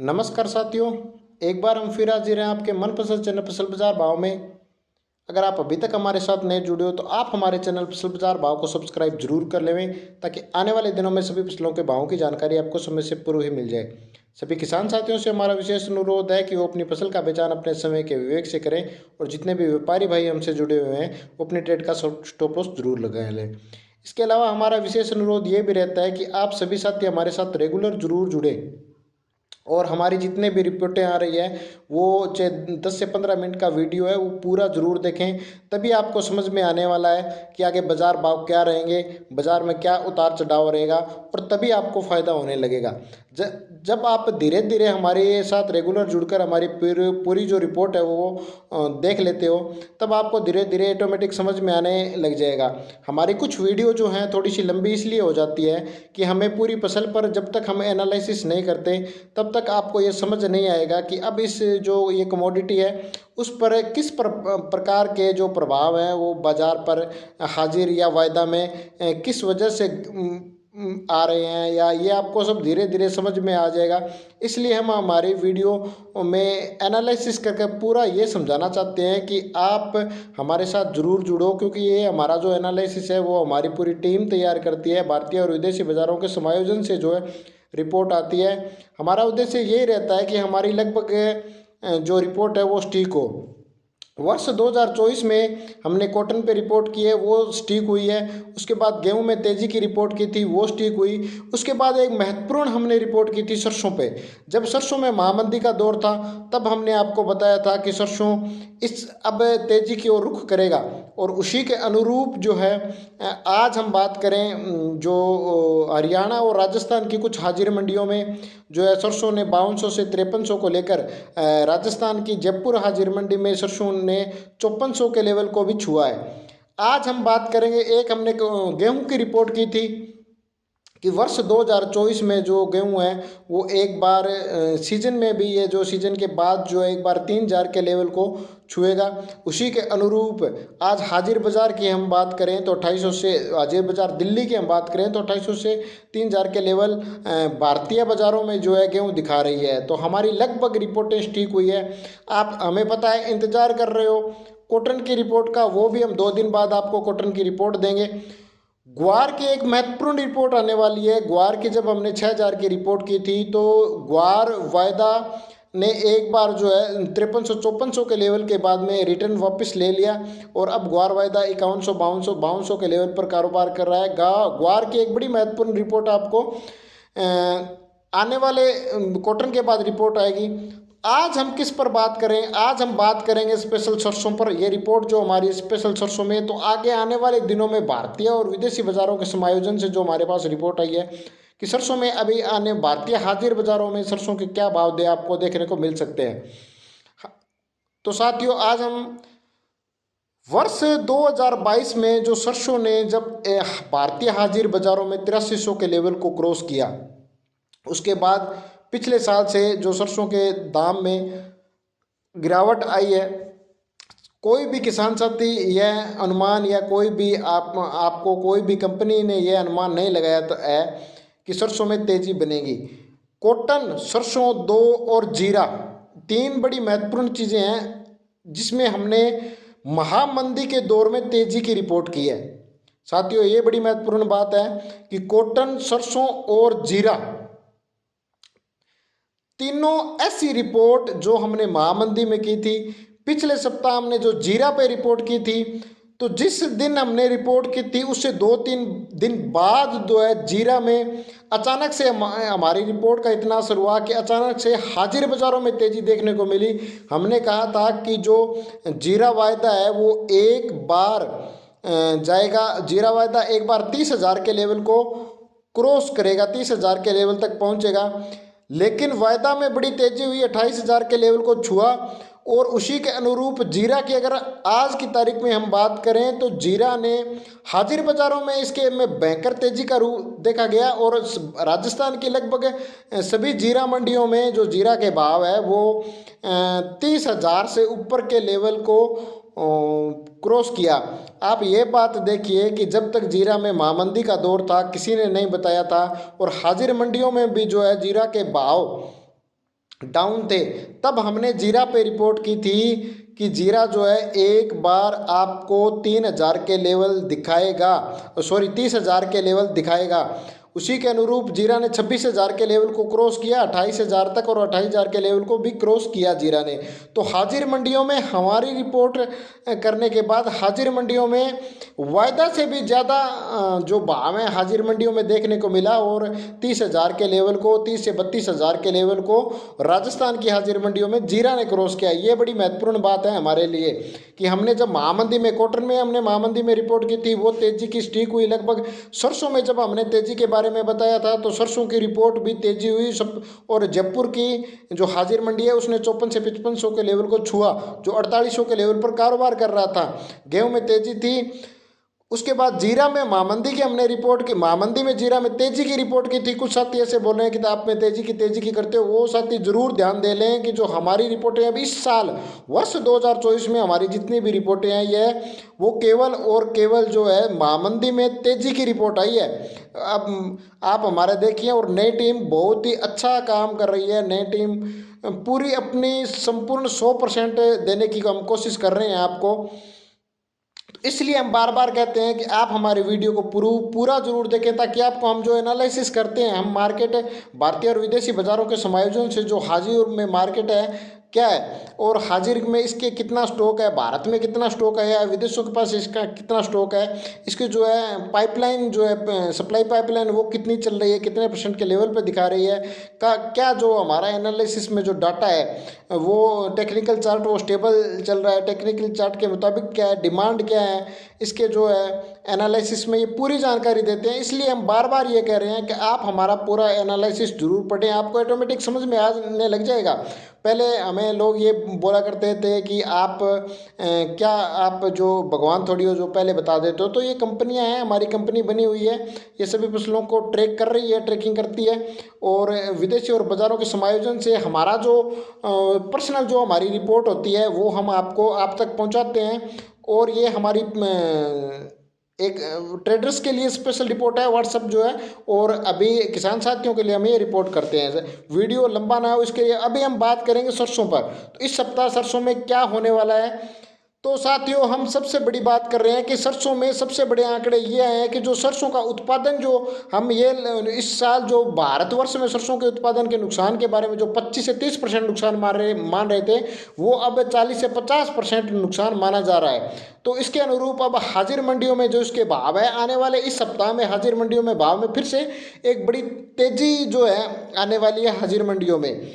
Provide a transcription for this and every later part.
नमस्कार साथियों, एक बार हम फिर हाजिर हैं आपके मनपसंद चैनल फसल बाजार भाव में। अगर आप अभी तक हमारे साथ नए जुड़े हो तो आप हमारे चैनल फसल बाजार भाव को सब्सक्राइब जरूर कर लें ताकि आने वाले दिनों में सभी फसलों के भावों की जानकारी आपको समय से पूर्व ही मिल जाए। सभी किसान साथियों से हमारा विशेष अनुरोध है कि वो अपनी फसल का बेचान अपने समय के विवेक से करें और जितने भी व्यापारी भाई हमसे जुड़े हुए हैं वो अपनी ट्रेड का स्टॉप लॉस जरूर लगा लें। इसके अलावा हमारा विशेष अनुरोध ये भी रहता है कि आप सभी साथी हमारे साथ रेगुलर जरूर जुड़े और हमारी जितने भी रिपोर्टें आ रही है वो चाहे 10 से 15 मिनट का वीडियो है वो पूरा ज़रूर देखें, तभी आपको समझ में आने वाला है कि आगे बाज़ार भाव क्या रहेंगे, बाज़ार में क्या उतार चढ़ाव रहेगा और तभी आपको फ़ायदा होने लगेगा। जब आप धीरे धीरे हमारे साथ रेगुलर जुड़कर हमारी पूरी जो रिपोर्ट है वो देख लेते हो तब आपको धीरे धीरे ऑटोमेटिक समझ में आने लग जाएगा। हमारी कुछ वीडियो जो हैं थोड़ी सी लंबी इसलिए हो जाती है कि हमें पूरी फसल पर जब तक हम एनालिसिस नहीं करते तब तक आपको ये समझ नहीं आएगा कि अब इस जो ये कमोडिटी है उस पर किस प्रकार के जो प्रभाव हैं वो बाज़ार पर हाजिर या वायदा में किस वजह से आ रहे हैं, या ये आपको सब धीरे धीरे समझ में आ जाएगा। इसलिए हम हमारी वीडियो में एनालिसिस करके पूरा ये समझाना चाहते हैं कि आप हमारे साथ ज़रूर जुड़ो, क्योंकि ये हमारा जो एनालिसिस है वो हमारी पूरी टीम तैयार करती है। भारतीय और विदेशी बाज़ारों के समायोजन से जो है रिपोर्ट आती है। हमारा उद्देश्य यही रहता है कि हमारी लगभग जो रिपोर्ट है वो स्टीक हो। वर्ष 2024 में हमने कॉटन पे रिपोर्ट की है वो स्टीक हुई है। उसके बाद गेहूं में तेज़ी की रिपोर्ट की थी वो स्टीक हुई। उसके बाद एक महत्वपूर्ण हमने रिपोर्ट की थी सरसों पे। जब सरसों में महामंदी का दौर था तब हमने आपको बताया था कि सरसों इस अब तेज़ी की ओर रुख करेगा और उसी के अनुरूप जो है आज हम बात करें जो हरियाणा और राजस्थान की कुछ हाजिर मंडियों में जो है सरसों ने 5200 से 5300 को लेकर राजस्थान की जयपुर हाजिर मंडी में सरसों ने 5400 के लेवल को भी छुआ है। आज हम बात करेंगे, एक हमने गेहूं की रिपोर्ट की थी कि वर्ष 2024 में जो गेहूं है वो एक बार सीजन में भी, ये जो सीजन के बाद जो एक बार 3000 के लेवल को छुएगा। उसी के अनुरूप आज हाजिर बाज़ार की हम बात करें तो 2800 से, हाजिर बाज़ार दिल्ली की हम बात करें तो 2800 से 3000 के लेवल भारतीय बाज़ारों में जो है गेहूं दिखा रही है। तो हमारी लगभग रिपोर्टें ठीक हुई है। आप हमें पता है इंतज़ार कर रहे हो कॉटन की रिपोर्ट का, वो भी हम 2 दिन बाद आपको कॉटन की रिपोर्ट देंगे। ग्वार की एक महत्वपूर्ण रिपोर्ट आने वाली है। ग्वार की जब हमने 6000 की रिपोर्ट की थी तो ग्वार वायदा ने एक बार जो है 5300-5400 के लेवल के बाद में रिटर्न वापस ले लिया और अब ग्वार वायदा 5100-5200 के लेवल पर कारोबार कर रहा है। ग्वार की एक बड़ी महत्वपूर्ण रिपोर्ट आपको आने वाले कॉटन के बाद रिपोर्ट आएगी। आज हम किस पर बात करें? आज हम बात करेंगे स्पेशल सरसों पर। यह रिपोर्ट जो हमारी स्पेशल सरसों में, तो आगे आने वाले दिनों में भारतीय और विदेशी बाज़ारों के समायोजन से जो हमारे पास रिपोर्ट आई है कि सरसों में अभी आने भारतीय हाजिर बाज़ारों में सरसों के क्या भाव दे आपको देखने को मिल सकते हैं। तो साथियों, आज हम वर्ष 2022 में जो सरसों ने जब भारतीय हाजिर बाज़ारों में 8300 के लेवल को क्रॉस किया, उसके बाद पिछले साल से जो सरसों के दाम में गिरावट आई है, कोई भी किसान साथी यह अनुमान या कोई भी आपको कोई भी कंपनी ने यह अनुमान नहीं लगाया है कि सरसों में तेज़ी बनेगी। कॉटन, सरसों, दो और जीरा, 3 बड़ी महत्वपूर्ण चीज़ें हैं जिसमें हमने महामंदी के दौर में तेज़ी की रिपोर्ट की है। साथियों, ये बड़ी महत्वपूर्ण बात है कि कॉटन, सरसों और जीरा, तीनों ऐसी रिपोर्ट जो हमने महामंदी में की थी। पिछले सप्ताह हमने जो जीरा पे रिपोर्ट की थी, तो जिस दिन हमने रिपोर्ट की थी उससे 2-3 दिन बाद जो है जीरा में अचानक से हमारी रिपोर्ट का इतना असर हुआ कि अचानक से हाजिर बाज़ारों में तेज़ी देखने को मिली। हमने कहा था कि जो जीरा वायदा है वो एक बार जाएगा, जीरा वायदा एक बार 30,000 के लेवल को क्रॉस करेगा, 30,000 के लेवल तक पहुंचेगा। लेकिन वायदा में बड़ी तेज़ी हुई, 28,000 के लेवल को छुआ और उसी के अनुरूप जीरा की अगर आज की तारीख में हम बात करें तो जीरा ने हाजिर बाज़ारों में इसके में भयंकर तेज़ी का रूप देखा गया और राजस्थान की लगभग सभी जीरा मंडियों में जो जीरा के भाव है वो 30,000 से ऊपर के लेवल को क्रॉस किया। आप ये बात देखिए कि जब तक जीरा में महामंदी का दौर था किसी ने नहीं बताया था और हाजिर मंडियों में भी जो है जीरा के भाव डाउन थे, तब हमने जीरा पे रिपोर्ट की थी कि जीरा जो है एक बार आपको 3,000 के लेवल दिखाएगा, सॉरी 30,000 के लेवल दिखाएगा। उसी के अनुरूप जीरा ने 26,000 के लेवल को क्रॉस किया 28,000 तक, और 28,000 के लेवल को भी क्रॉस किया जीरा ने। तो हाजिर मंडियों में हमारी रिपोर्ट करने के बाद हाजिर मंडियों में वायदा से भी ज़्यादा जो भाव है हाजिर मंडियों में देखने को मिला, और 30,000 के लेवल को, 30 से 32,000 के लेवल को राजस्थान की हाजिर मंडियों में जीरा ने क्रॉस किया। ये बड़ी महत्वपूर्ण बात है हमारे लिए कि हमने जब महामंदी में, कॉटन में हमने महामंदी में रिपोर्ट की थी, वो तेजी की स्टीक हुई लगभग। सरसों में जब हमने तेजी के बारे में बताया था तो सरसों की रिपोर्ट भी तेजी हुई सब। और जयपुर की जो हाजिर मंडी है उसने 54 से 5500 के लेवल को छुआ, जो 4800 के लेवल पर कारोबार कर रहा था। गेहूं में तेजी थी। उसके बाद जीरा में महामंदी की हमने रिपोर्ट की, महामंदी में जीरा में तेजी की रिपोर्ट की थी। कुछ साथी ऐसे बोल रहे हैं कि आप में तेजी की करते हो, वो साथी जरूर ध्यान दे लें कि जो हमारी रिपोर्टें अब इस साल वर्ष 2024 में हमारी जितनी भी रिपोर्टें आई है वो केवल और केवल जो है महामंदी में तेजी की रिपोर्ट आई है। अब आप हमारे देखिए, और नई टीम बहुत ही अच्छा काम कर रही है। नई टीम पूरी अपनी संपूर्ण 100% देने की हम कोशिश कर रहे हैं आपको। इसलिए हम बार बार कहते हैं कि आप हमारे वीडियो को पूरा जरूर देखें, ताकि आपको हम जो एनालिसिस करते हैं, हम मार्केट भारतीय और विदेशी बाजारों के समायोजन से जो हाजिर में मार्केट है क्या है, और हाजिर में इसके कितना स्टॉक है, भारत में कितना स्टॉक है या विदेशों के पास इसका कितना स्टॉक है, इसकी जो है पाइपलाइन जो है सप्लाई पाइपलाइन वो कितनी चल रही है, कितने % के लेवल पे दिखा रही है, का क्या जो हमारा एनालिसिस में जो डाटा है वो टेक्निकल चार्ट वो स्टेबल चल रहा है, टेक्निकल चार्ट के मुताबिक क्या है, डिमांड क्या है, इसके जो है एनालिसिस में ये पूरी जानकारी देते हैं। इसलिए हम बार बार ये कह रहे हैं कि आप हमारा पूरा एनालिसिस जरूर पढ़ें, आपको ऑटोमेटिक समझ में आने लग जाएगा। पहले हमें लोग ये बोला करते थे कि आप क्या आप जो भगवान थोड़ी हो जो पहले बता देते हो, तो ये कंपनियां हैं, हमारी कंपनी बनी हुई है, ये सभी फसलों को ट्रैक कर रही है, ट्रैकिंग करती है, और विदेशी और बाज़ारों के समायोजन से हमारा जो पर्सनल जो हमारी रिपोर्ट होती है वो हम आपको आप तक पहुंचाते हैं। और ये हमारी एक ट्रेडर्स के लिए स्पेशल रिपोर्ट है व्हाट्सअप जो है, और अभी किसान साथियों के लिए हम ये रिपोर्ट करते हैं। वीडियो लंबा ना हो इसके लिए अभी हम बात करेंगे सरसों पर। तो इस सप्ताह सरसों में क्या होने वाला है, तो साथियों हम सबसे बड़ी बात कर रहे हैं कि सरसों में सबसे बड़े आंकड़े ये हैं कि जो सरसों का उत्पादन जो हम ये इस साल जो भारतवर्ष में सरसों के उत्पादन के नुकसान के बारे में जो 25 से 30% नुकसान मान रहे थे, वो अब 40 से 50% नुकसान माना जा रहा है। तो इसके अनुरूप अब हाजिर मंडियों में जो इसके भाव है, आने वाले इस सप्ताह में हाजिर मंडियों में भाव में फिर से एक बड़ी तेजी जो है आने वाली है हाजिर मंडियों में,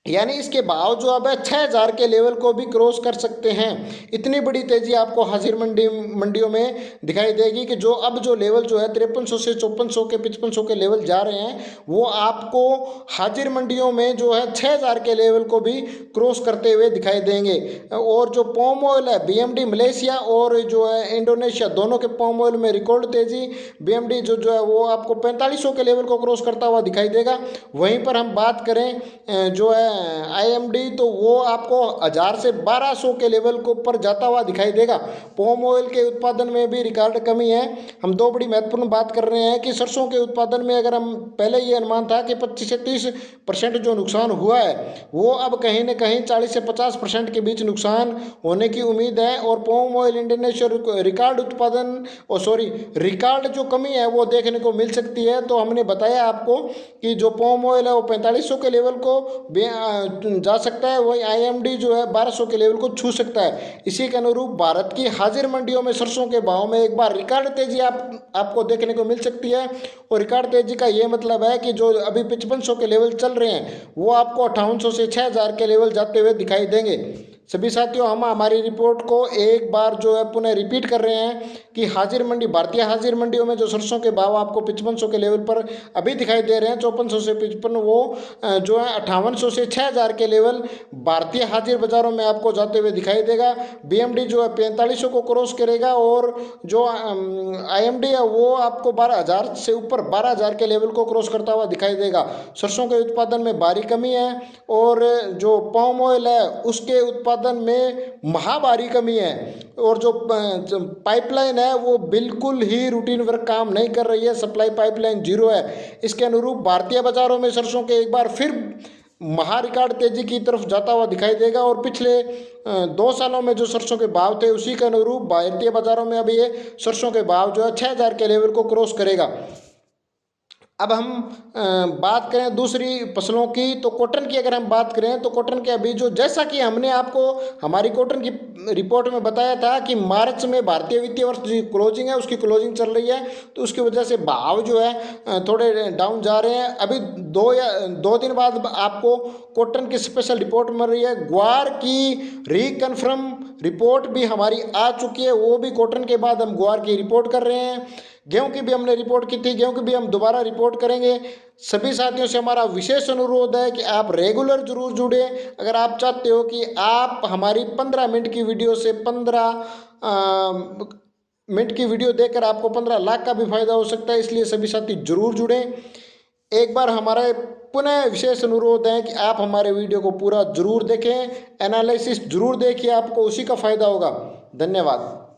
यानी इसके भाव जो अब है 6,000 के लेवल को भी क्रॉस कर सकते हैं। इतनी बड़ी तेजी आपको हाजिर मंडियों में दिखाई देगी कि जो अब जो लेवल जो है 5300 से 5400 के 5500 के लेवल जा रहे हैं, वो आपको हाजिर मंडियों में जो है 6,000 के लेवल को भी क्रॉस करते हुए दिखाई देंगे। और जो पॉम ऑयल है BMD मलेशिया और जो है इंडोनेशिया, दोनों के पॉम ऑयल में रिकॉर्ड तेजी, BMD जो है वो आपको 4500 के लेवल को क्रॉस करता हुआ दिखाई देगा। वहीं पर हम बात करें जो है IMD, तो वो आपको 1000 से 1200 के लेवल को ऊपर जाता हुआ दिखाई देगा। पॉम ऑयल के उत्पादन में भी रिकॉर्ड कमी है। हम दो बड़ी महत्वपूर्ण बात कर रहे हैं कि सरसों के उत्पादन में अगर हम पहले ये अनुमान था कि 25 से 30% जो नुकसान हुआ है वो अब कहीं न कहीं 40 से 50% के बीच नुकसान होने की उम्मीद है। और पॉम ऑयल इंडोनेशिया रिकॉर्ड उत्पादन रिकॉर्ड जो कमी है वो देखने को मिल सकती है। तो हमने बताया आपको कि जो पॉम ऑयल है वो 4500 के लेवल को जा सकता है, वही IMD जो है 1200 के लेवल को छू सकता है। इसी के अनुरूप भारत की हाजिर मंडियों में सरसों के भाव में एक बार रिकॉर्ड तेजी आपको देखने को मिल सकती है। और रिकॉर्ड तेजी का ये मतलब है कि जो अभी 5500 के लेवल चल रहे हैं वो आपको 5800 से 6000 के लेवल जाते हुए दिखाई देंगे। सभी साथियों हम हमारी रिपोर्ट को एक बार जो है पुनः रिपीट कर रहे हैं कि हाजिर मंडी, भारतीय हाजिर मंडियों में जो सरसों के भाव आपको 5500 के लेवल पर अभी दिखाई दे रहे हैं, 5400 से 55, वो जो है 5800 से 6000 के लेवल भारतीय हाजिर बाजारों में आपको जाते हुए दिखाई देगा। BMD जो है 4500 को क्रॉस करेगा, और जो IMD है वो आपको 12,000 से ऊपर 12,000 के लेवल को क्रॉस करता हुआ दिखाई देगा। सरसों के उत्पादन में भारी कमी है, और जो पाम ऑयल है उसके उत्पादन में महाभारी कमी है, और जो पाइपलाइन है वो बिल्कुल ही रूटीन वर्क काम नहीं कर रही है, सप्लाई पाइपलाइन जीरो है। इसके अनुरूप भारतीय बाजारों में सरसों के एक बार फिर महा रिकॉर्ड तेजी की तरफ जाता हुआ दिखाई देगा और पिछले 2 सालों में जो सरसों के भाव थे उसी के अनुरूप भारतीय बाजारों में अभी ये सरसों के भाव जो है 6,000 के लेवल को क्रॉस करेगा। अब हम बात करें दूसरी फसलों की, तो कॉटन की अगर हम बात करें तो कॉटन के अभी जो, जैसा कि हमने आपको हमारी कॉटन की रिपोर्ट में बताया था कि मार्च में भारतीय वित्तीय वर्ष जो क्लोजिंग है उसकी क्लोजिंग चल रही है, तो उसकी वजह से भाव जो है थोड़े डाउन जा रहे हैं। अभी 2 दिन बाद आपको कॉटन की स्पेशल रिपोर्ट मिल रही है। ग्वार की रिकन्फर्म रिपोर्ट भी हमारी आ चुकी है, वो भी कॉटन के बाद हम ग्वार की रिपोर्ट कर रहे हैं। गेहूं की भी हमने रिपोर्ट की थी, गेहूं की भी हम दोबारा रिपोर्ट करेंगे। सभी साथियों से हमारा विशेष अनुरोध है कि आप रेगुलर जरूर जुड़े। अगर आप चाहते हो कि आप हमारी 15 मिनट की वीडियो से 15 मिनट की वीडियो देखकर आपको 15 लाख का भी फायदा हो सकता है, इसलिए सभी साथी जरूर जुड़ें। एक बार हमारा पुनः विशेष अनुरोध है कि आप हमारे वीडियो को पूरा जरूर देखें, एनालिसिस जरूर देखिए, आपको उसी का फायदा होगा। धन्यवाद।